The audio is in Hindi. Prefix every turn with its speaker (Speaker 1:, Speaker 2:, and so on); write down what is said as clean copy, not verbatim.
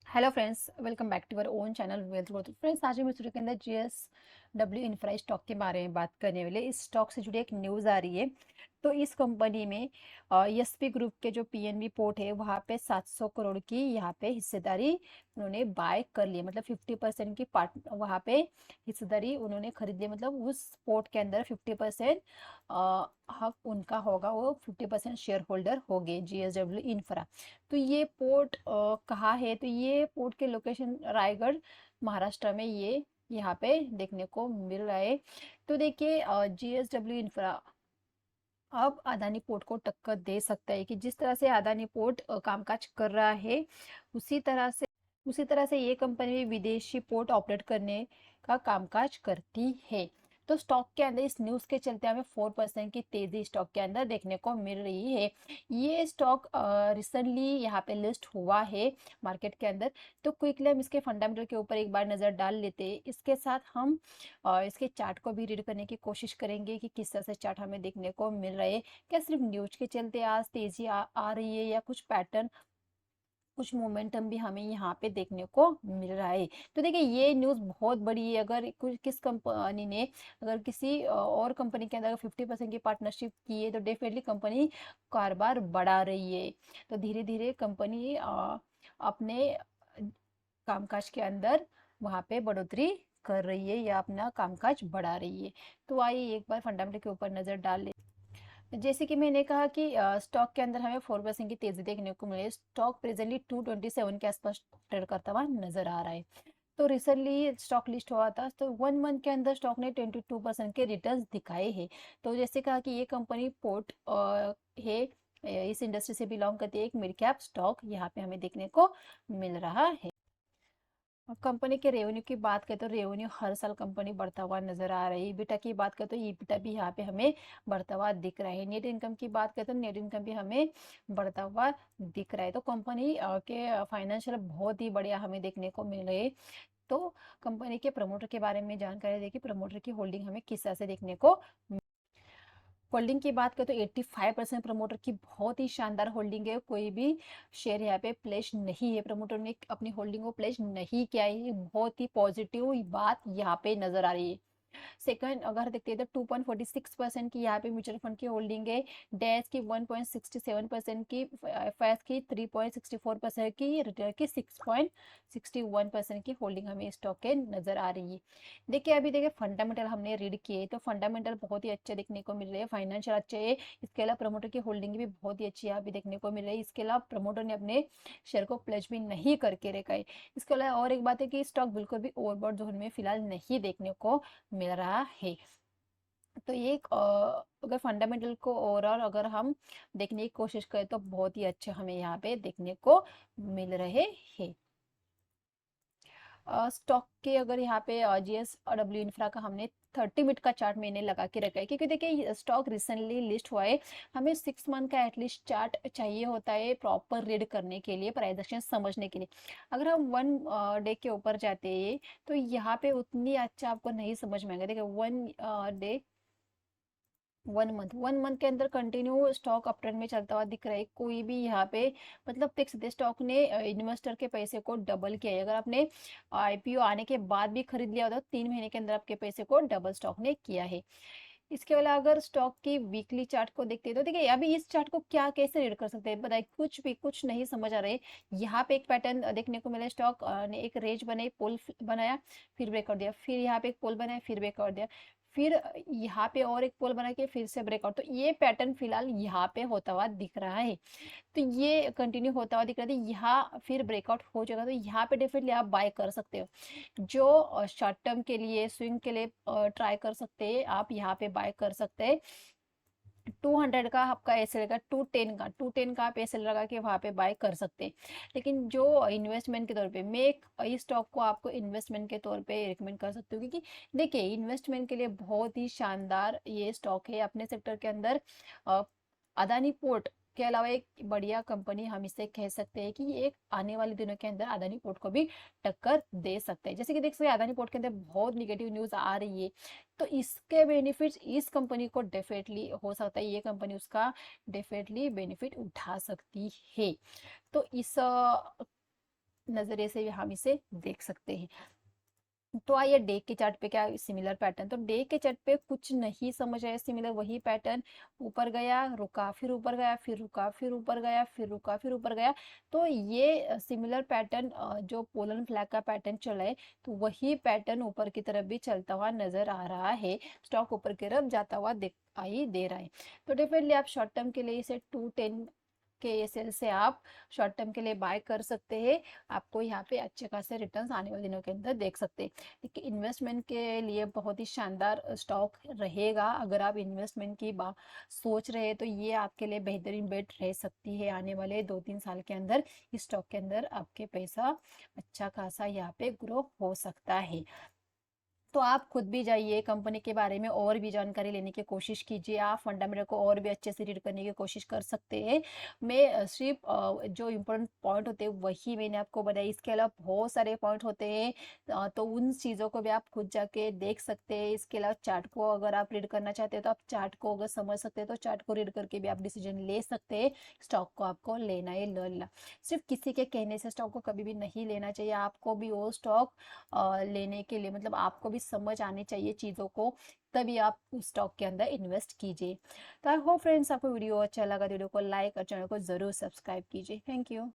Speaker 1: Hello friends, welcome back to our own channel wealth growth. Friends, आज हम इस वीडियो के अंदर जीएसडब्ल्यू इंफ्रा स्टॉक के बारे में बात करने वाले। इस स्टॉक से जुड़ी एक न्यूज़ आ रही है। तो इस कंपनी में एसपी ग्रुप के जो पीएनबी पोर्ट है वहाँ पे 700 करोड़ की यहाँ पे हिस्सेदारी उन्होंने बाय कर ली, मतलब 50% की पार्ट वहाँ पे हिस्सेदारी उन्होंने खरीद ली। मतलब उस पोर्ट के अंदर 50% हक उनका होगा, वो 50% शेयर होल्डर हो गए जीएसडब्ल्यू इंफ्रा। तो ये पोर्ट कहाँ है? तो ये पोर्ट के लोकेशन रायगढ़, महाराष्ट्र में ये यहाँ पे देखने को मिल रहा है। तो देखिए, जीएसडब्ल्यू इंफ्रा अब अदानी पोर्ट को टक्कर दे सकता है कि जिस तरह से अदानी पोर्ट कामकाज कर रहा है, उसी तरह से ये कंपनी भी विदेशी पोर्ट ऑपरेट करने का कामकाज करती है। तो स्टॉक के अंदर इस न्यूज़ के चलते हमें 4% की तेजी स्टॉक के अंदर देखने को मिल रही है। ये स्टॉक रिसेंटली यहाँ पे लिस्ट हुआ है मार्केट के अंदर। तो क्विकली हम इसके फंडामेंटल के ऊपर एक बार नज़र डाल लेते हैं। इसके साथ हम इसके चार्ट को भी रीड करने की कोशिश करेंगे कि किस तरह से चार्ट हमें देखने को मिल रहा है। क्या सिर्फ न्यूज के चलते आज तेजी आ रही है, या कुछ पैटर्न, कुछ मोमेंटम भी हमें यहाँ पे देखने को मिल रहा है? तो देखिए, ये न्यूज़ बहुत बड़ी है। अगर कुछ किस कंपनी ने अगर किसी और कंपनी के अंदर 50% की पार्टनरशिप की है, तो डेफिनेटली कंपनी कारोबार बढ़ा रही है। तो धीरे धीरे कंपनी अपने कामकाज के अंदर वहाँ पे बढ़ोतरी कर रही है या अपना कामकाज बढ़ा रही है। तो आइए एक बार फंडामेंटल के ऊपर नज़र डाल ले। जैसे कि मैंने कहा कि स्टॉक के अंदर हमें 4% की तेजी देखने को मिली। स्टॉक प्रेजेंटली 227 के आसपास ट्रेड करता हुआ नजर आ रहा है। तो रिसेंटली स्टॉक लिस्ट हुआ था, तो 1 मंथ के अंदर स्टॉक ने 22% के रिटर्न्स दिखाए हैं। तो जैसे कहा कि ये कंपनी पोर्ट है, इस इंडस्ट्री से बिलोंग करती है। एक मिड कैप स्टॉक यहाँ पे हमें देखने को मिल रहा है। और कंपनी के रेवेन्यू की बात करें तो रेवेन्यू हर साल कंपनी बढ़ता हुआ नजर आ रही है। ईबिटा की बात करें तो ईबिटा भी यहाँ पे हमें बढ़ता हुआ दिख रहा है। नेट इनकम की बात करें तो नेट इनकम भी हमें बढ़ता हुआ दिख रहा है। तो कंपनी के फाइनेंशियल बहुत ही बढ़िया हमें देखने को मिल रहे हैं। तो कंपनी के प्रमोटर के बारे में जानकारी देखिए, प्रमोटर की होल्डिंग हमें किस तरह से देखने को। होल्डिंग की बात करें तो 85% प्रमोटर की बहुत ही शानदार होल्डिंग है। कोई भी शेयर यहाँ पे प्लेस नहीं है, प्रमोटर ने अपनी होल्डिंग को प्लेस नहीं किया है। ये बहुत ही पॉजिटिव बात यहाँ पे नजर आ रही है। सेकंड अगर देखते हैं तो 2.46% की यहाँ पे म्यूचुअल फंड की होल्डिंग है। डैश की 1.67% की, फैस की 3.64% की, रिटेल की 6.61% की होल्डिंग हमें स्टॉक के नजर आ रही है। देखिए, अभी देखिए फंडामेंटल हमने रीड किए तो फंडामेंटल बहुत ही अच्छे देखने को मिल रहे हैं, फाइनेंशियल अच्छे है। इसके अलावा प्रमोटर की होल्डिंग भी बहुत ही अच्छी यहाँ पे देखने को मिल रही है। इसके अलावा प्रमोटर ने अपने शेयर को प्लेज भी नहीं करके रखा है। इसके अलावा और एक बात है कि स्टॉक बिल्कुल भी ओवरबॉट जोन में फिलहाल नहीं देखने को मिल रहा है। तो ये अगर फंडामेंटल को ओवरऑल अगर हम देखने की कोशिश करें तो बहुत ही अच्छे हमें यहाँ पे देखने को मिल रहे हैं। स्टॉक के अगर यहाँ पे जीएस और डब्ल्यू इंफ्रा का हमने 30 मिनट का चार्ट मैंने लगा के रखा है, क्योंकि देखिए स्टॉक रिसेंटली लिस्ट हुआ है। हमें 6 मंथ का एटलीस्ट चार्ट चाहिए होता है प्रॉपर रीड करने के लिए, प्राइस एक्शन समझने के लिए। अगर हम 1 डे के ऊपर जाते हैं तो यहाँ पे उतनी अच्छा आपको नहीं समझ में आएगा। देखिए 1 डे, 1 मंथ के अंदर कंटिन्यू स्टॉक अप ट्रेंड में चलता हुआ दिख रहा है। कोई भी यहाँ पे मतलब फिक्स दे, स्टॉक ने इन्वेस्टर के पैसे को डबल किया है। अगर आपने आईपीओ आने के बाद भी खरीद लिया होता तो 3 महीने के अंदर आपके पैसे को डबल स्टॉक ने किया है। इसके अलावा अगर स्टॉक की वीकली चार्ट को देखते हैं तो देखिए, अभी इस चार्ट को क्या कैसे रीड कर सकते हैं बताइए? कुछ नहीं समझ आ रहे। यहाँ पे एक पैटर्न देखने को मिला, स्टॉक ने एक रेंज बनाई, पोल बनाया, फिर ब्रेक कर दिया, फिर यहाँ पे एक पोल बनाया, फिर ब्रेक कर दिया, फिर यहाँ पे और एक पोल बना के फिर से ब्रेकआउट। तो ये पैटर्न फिलहाल यहाँ पे होता हुआ दिख रहा है। तो ये कंटिन्यू होता हुआ दिख रहा है। यहाँ फिर ब्रेकआउट हो जाएगा तो यहाँ पे डेफिनेटली आप बाय कर सकते हो। जो शॉर्ट टर्म के लिए, स्विंग के लिए ट्राई कर सकते हैं, आप यहाँ पे बाय कर सकते हैं। 200 का आपका एसएल का, 210 का आप एसएल लगा के वहां पे बाय कर सकते हैं। लेकिन जो इन्वेस्टमेंट के तौर पे मैं इस स्टॉक को आपको इन्वेस्टमेंट के तौर पे रिकमेंड कर सकती हूँ, क्योंकि देखिए इन्वेस्टमेंट के लिए बहुत ही शानदार ये स्टॉक है। अपने सेक्टर के अंदर अ, अदानी पोर्ट के अलावा एक बढ़िया कंपनी हम इसे कह सकते हैं कि ये एक आने वाले दिनों के अंदर अदानी पोर्ट को भी टक्कर दे सकते हैं। जैसे कि देख सकते हैं अदानी पोर्ट के अंदर बहुत निगेटिव न्यूज आ रही है, तो इसके बेनिफिट्स इस कंपनी को डेफिनेटली हो सकता है, ये कंपनी उसका डेफिनेटली बेनिफिट उठा सकती है। तो इस नज़रिए से भी हम इसे देख सकते हैं। तो आइए डे के चार्ट पे क्या सिमिलर पैटर्न, तो डे के चार्ट पे कुछ नहीं समझ आया, सिमिलर वही पैटर्न, ऊपर गया रुका फिर ऊपर गया फिर रुका फिर ऊपर गया फिर रुका फिर ऊपर गया। तो ये सिमिलर पैटर्न जो पोलन फ्लैग का पैटर्न चला है, तो वही पैटर्न ऊपर की तरफ भी चलता हुआ नजर आ रहा है, स्टॉक ऊपर की तरफ जाता हुआ दिखाई दे रहा है। तो डेफिनेटली आप शॉर्ट टर्म के लिए इसे 210 के एसएल से आप शॉर्ट टर्म के लिए बाय कर सकते हैं। आपको यहाँ पे अच्छे खासे रिटर्न्स आने वाले दिनों के अंदर देख सकते हैं। देखिए इन्वेस्टमेंट के लिए बहुत ही शानदार स्टॉक रहेगा। अगर आप इन्वेस्टमेंट की बात सोच रहे हैं तो ये आपके लिए बेहतरीन बेट रह सकती है। आने वाले 2-3 साल के अंदर इस स्टॉक के अंदर आपके पैसा अच्छा खासा यहाँ पे ग्रो हो सकता है। तो आप खुद भी जाइए, कंपनी के बारे में और भी जानकारी लेने की कोशिश कीजिए, आप फंडामेंटल को और भी अच्छे से रीड करने की कोशिश कर सकते हैं। मैं सिर्फ जो इम्पोर्टेंट पॉइंट होते हैं वही मैंने आपको बताया, इसके अलावा बहुत सारे पॉइंट होते हैं। तो उन चीज़ों को भी आप खुद जाके देख सकते हैं। इसके अलावा चार्ट को अगर आप रीड करना चाहते हैं तो आप चार्ट को अगर समझ सकते हैं तो चार्ट को रीड करके भी आप डिसीजन ले सकते हैं। स्टॉक को आपको लेना है लेना, सिर्फ किसी के कहने से स्टॉक को कभी भी नहीं लेना चाहिए। आपको भी वो स्टॉक लेने के लिए मतलब आपको भी समझ आनी चाहिए चीज़ों को, तभी आप उस स्टॉक के अंदर इन्वेस्ट कीजिए। तो आई होप फ्रेंड्स आपको वीडियो अच्छा लगा, वीडियो को लाइक और चैनल को ज़रूर सब्सक्राइब कीजिए। Thank you.